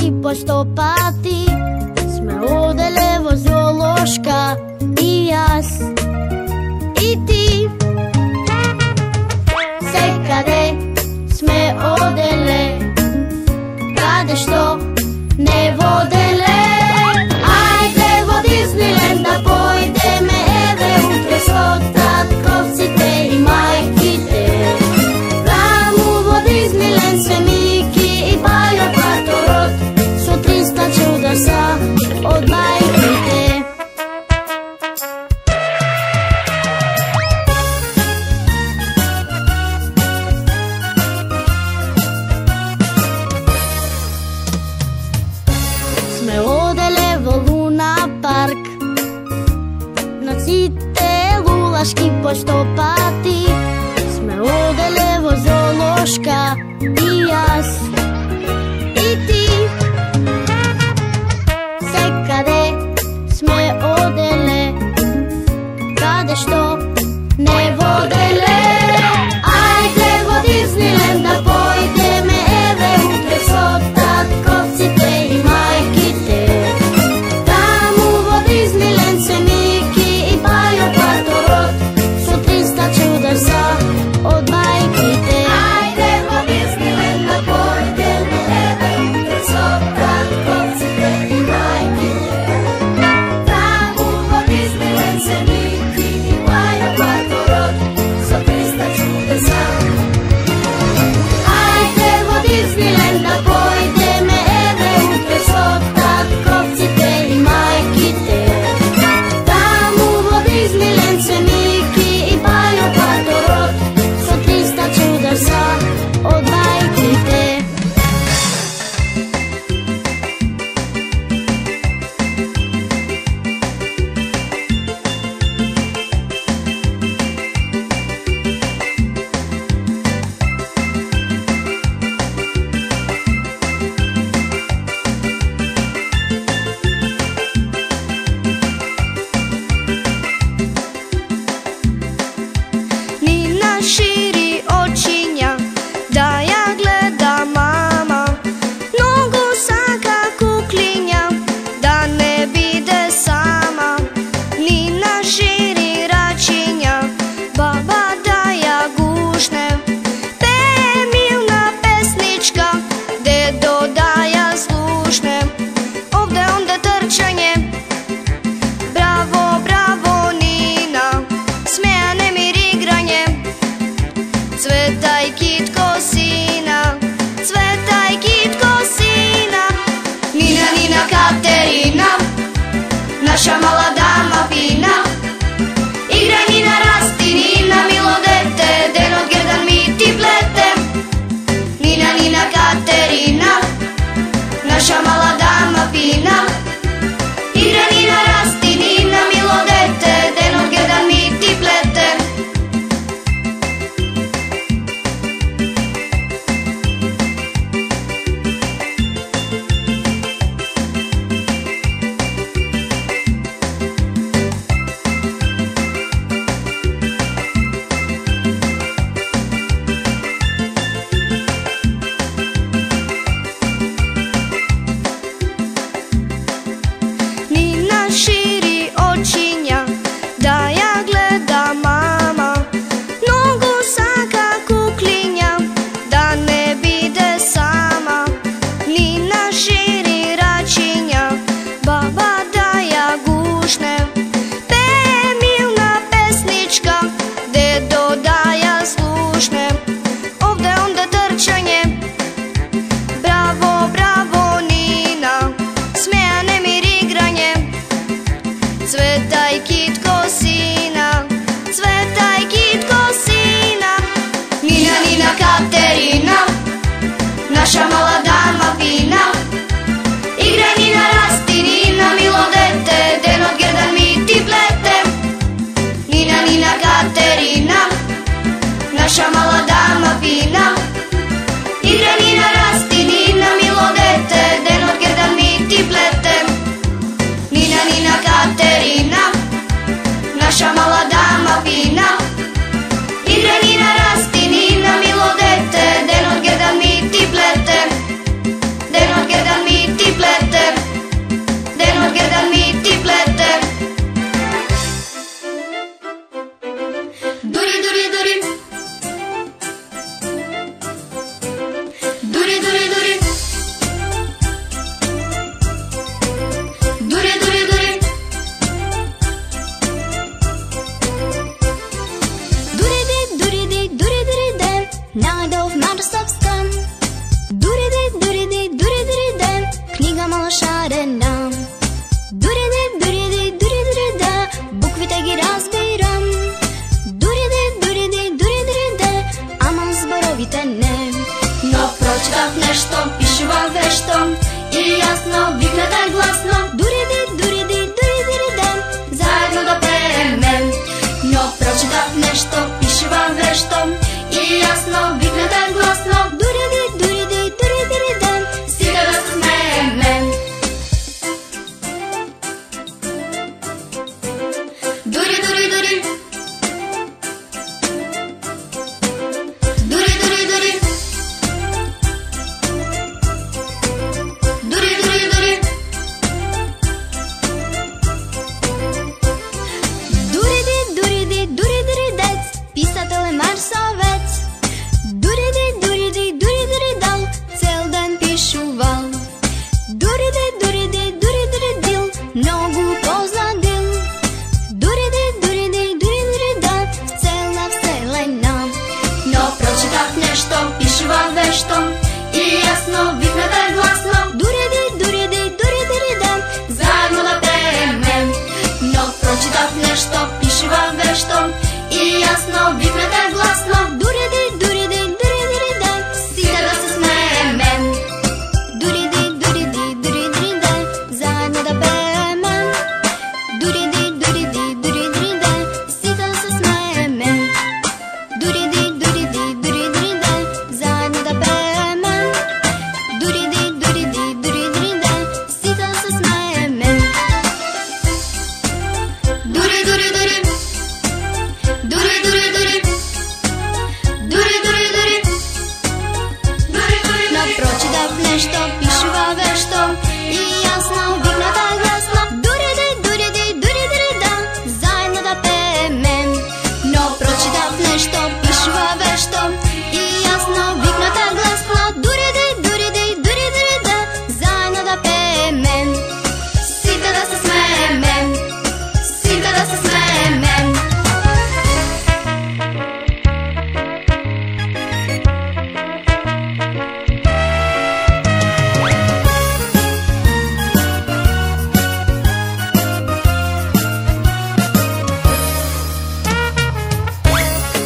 volaški po 100 pati sme odele vozio loška i jas i ti. Sekade sme odele, kade što ne vodele. Ajde vo Disneylanda pojdeme, eve utre so tatkovcite i majkite. Tamo vo Disneyland se Miki i Bajo Patorot su 300 čudesa od majkite. Sme odele vo Luna Park, nocite lulaški po 100 pati sme odele vo zoološka i jas i ti. Sekade sme odele, kade što ne vodele. Ajde vo Disneylanda pojdeme, eve utre so tatkovcite i majkite. Tamo vo Disneyland se Miki i Bajo Patorot su 300 čudesa od majkite. Ajde vo Disneylanda pojdeme, eve utre so tatkovcite i majkite. Tamo vo Disneyland se Miki i Bajo Patorot su 300 čudesa. Ajde vo Disneylanda pojdeme, eve utre so tatkovcite i majkite. Tamo vo Disneyland se Miki i Bajo Patorot su 300 čudesa od majkite. Nina širi očinja, da ja gleda mama. Nogu saka kuklinja, da ne bide sama. Nina širi račinja, baba da ja gušne. Peje milna pesnička, dedo da ja slušne. Ovde onda trčanje, bravo, bravo Nina, smejane mir igranje. Cvetaj kitko sina, cvetaj kitko sina. Nina, Nina Katerina, naša mala dama fina. Igraj Nina, rasti Nina, milo dete, den od grdan mi ti plete. Nina, Nina Katerina, naša mala dama fina. Igraj Nina, rasti Nina, milo dete, den od grdan mi ti plete. Nina širi očinja, da ja gleda mama. Nogu saka kuklinja, da ne bide sama. Nina širi račinja, baba da ja gušne. Peje milna pesnička, dedo da ja slušne. Ovde onda trčanje, bravo, bravo Nina, smejane mir igranje. Cvetaj kitko sina, cvetaj kitko sina. Nina, Nina Katerina, naša mala dama fina. Igraj Nina, rasti Nina, milo dete, den od grdan mi ti plete. Nina, Nina Katerina, naša mala dama fina. Igraj Nina, rasti Nina, milo dete, den od grdan mi ti plete. Nina, Nina Katerina, naša mala dama fina. Igraj Nina, rasti Nina, milo dete, den od grdan mi ti plete. Den od grdan mi ti нещо и ясно викнете гласно. Дуриди, дуриди, дуриди-ден, заедно да пеем. Но прочитах нещо, пише във вещо и ясно викнете гласно. Дуриди, дуриди, дуриди-ден, стига да се смеем. Дури, дури, дури. Дури, дури, дури. Дури, дури, дури. Дуриди, дуриди, дуриди-дец, писател е марсовец. Дуриди, дуриди, дуриди-дал, цел ден пишувал. Дуриди, дуриди, дуриди-дил, много познадил. Дуриди, дуриди, дуриди-да, в цела вселена. Но прочитах нещо, пише във вещо и ясно викнете гласно. Дуриди, дуриди, дуриди-да, заедно да пеем. Но прочитах нещо, пише във вещо и ясно викнете гласно. Дуриди, дуриди, дуриди-да, стига да се смеем. Дуриди, дуриди, дуриди-да, заедно да пеем. Дуриди, дуриди, дуриди-да, стига да се смеем. Дуриди, дуриди, дуриди-да, заедно да пеем. Дуриди, дуриди, дуриди-да, стига да се смеем. Дури, дури, дури. Дури, дури, дури. Дури, дури, дури. Дури, дури, дури. Прочитах нещо, пише във вещо и ясно викната гласно. Дуриди, дуриди, дуриди-да, заедно да пеем. Но прочитах нещо, пише във вещо и ясно викната гласно. Дуриди, дуриди, дуриди-да, заедно да пеем. Стига да се смеем. Стига да се смеем.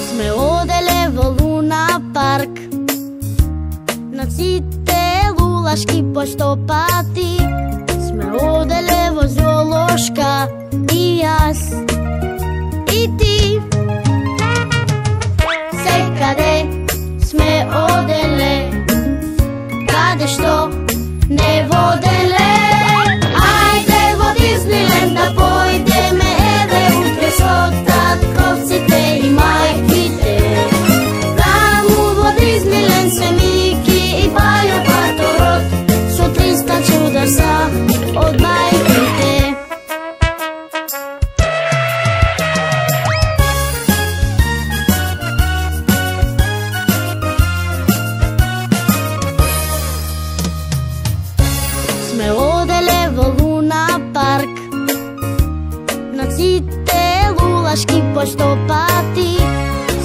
Сме оделе во Луна парк, наците лулашки по 100 пати. Сме оделе во зоолошка и јас и ти. Секаде сме оделе, каде што не воделе. Ајде во Дизниленд да појдеме, еве утре со татковците и мајките. Таму во Дизниленд се Мики и Бајо Баторот, со 300 чудеса од мајките. Сме оделе во Луна парк, наците лулашки по 100 пати.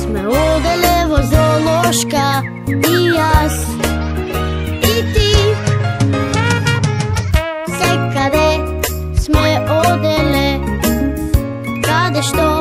Сме оделе во зоолошка и јас и ти. Секаде сме оделе, каде што